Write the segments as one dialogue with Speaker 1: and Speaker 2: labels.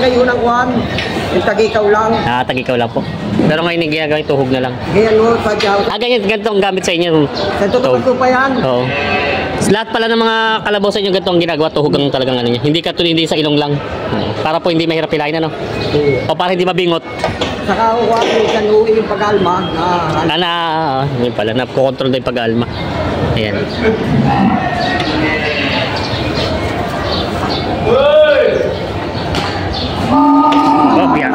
Speaker 1: ngayon ang kuhan. Yung tag-ikaw lang.
Speaker 2: Ah, tag-ikaw lang po. Pero ngayon yung ginagawa yung tuhog na lang.
Speaker 1: Ganyan mo, sadyaw.
Speaker 2: Ah, ganito ang gamit sa inyo.
Speaker 1: Sa ito pa yan.
Speaker 2: Oo. Lahat pala ng mga kalabaw sa inyo ganito ang ginagawa, tuhog ang talagang ano niya. Hindi katulad hindi sa ilong lang. Para po hindi mahirap pilahin, ano? O para hindi mabingot.
Speaker 1: Saka kuhan, minsan uwi yung pag-alma.
Speaker 2: Yun pala, nakukontrol na yung pag-alma. Ayan. Kopya.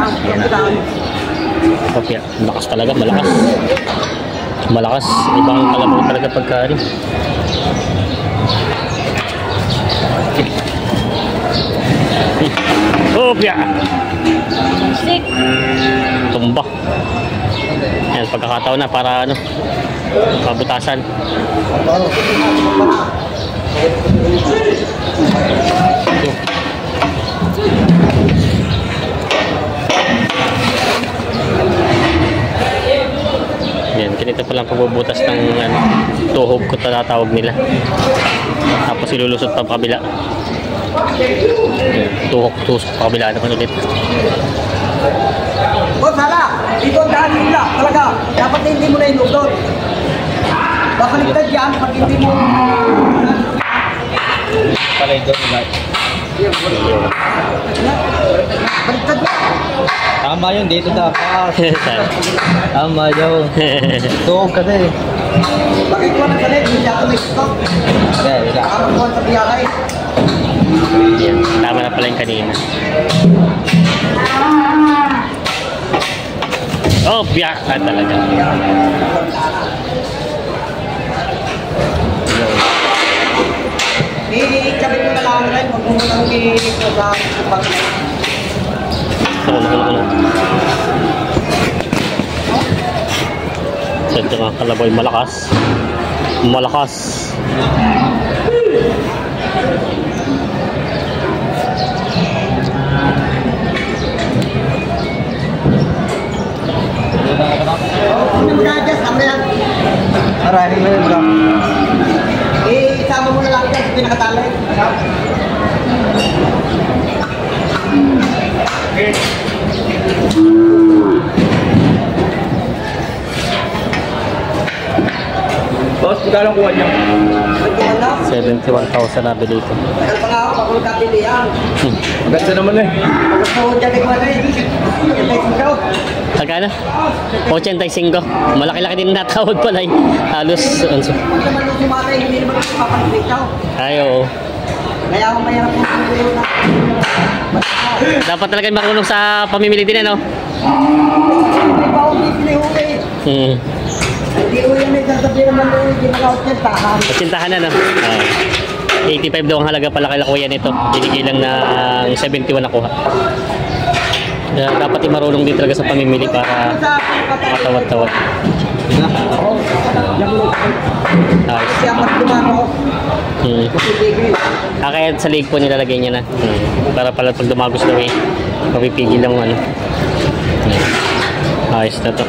Speaker 2: Kopya. Malakas talaga, malakas. Malakas. Ibang kalabaw talaga pagkari. Kopya. Tumba. Ayan, pagkakataon na para ano, pabutasan. Yan, ganito palang pagbubutas ng ano, tuhog ko tatawag nila. Tapos ilulusot pa kabila. Tuhog pa kabila naman ulit.
Speaker 1: Boss, hala! Dito ang daan nila. Talaga, dapat hindi mo na inog doon. Bakaligtad yan pag hindi mo...
Speaker 3: Palay doon ulit.
Speaker 1: Baliktad yan.
Speaker 3: Tama yun, dito dapat. Tama yun. Tuhog kasi.
Speaker 1: Bakit ko na galit? Hindi ako may stop.
Speaker 3: Wala.
Speaker 1: Ako ko sa biyahe.
Speaker 2: Yan, tama na pala yung kanina. Oh, biyak ka talaga.
Speaker 1: Sabi ko na lang rin, huwag mo nang i-ito sa pag...
Speaker 2: So, ito nga kalabaw yung malakas. Malakas.
Speaker 1: Ano mo na dyan? Sama yan.
Speaker 3: Maraming na yun, bro.
Speaker 1: Isama mo na lang dyan sa pinakatalay.
Speaker 3: Boss, magkano kuha niya?
Speaker 2: 71,000 nabili ito.
Speaker 1: Tagal pa nga ako, bago nagkabili yan.
Speaker 3: Maganda naman eh.
Speaker 1: Tapos po dyan ko na rin.
Speaker 2: Magkano? 85. Malaki-laki din natawag pala eh. Halos.
Speaker 1: Hindi naman nung sumatay, hindi naman ako papalit ikaw.
Speaker 2: Ay, oo.
Speaker 1: Kaya ako mayroon po na.
Speaker 2: Dapat talaga marunong sa pamimili din, ano?
Speaker 1: Hindi pa ako pinihuli. Hindi ko yan may sasabihin naman doon, hindi makautsintahan.
Speaker 2: Utsintahan na, no? 85 daw ang halaga pala kay kuya nito. Binigay lang ng 71 nakuha. Dapat marunong din talaga sa pamimili para matawad-tawad. Nice.
Speaker 1: Kasi ang magdumano,
Speaker 2: Kaya sa leg po nilalagay niya na. Para pala pag dumagos daw eh, mapipigil lang ano. Ayos na to.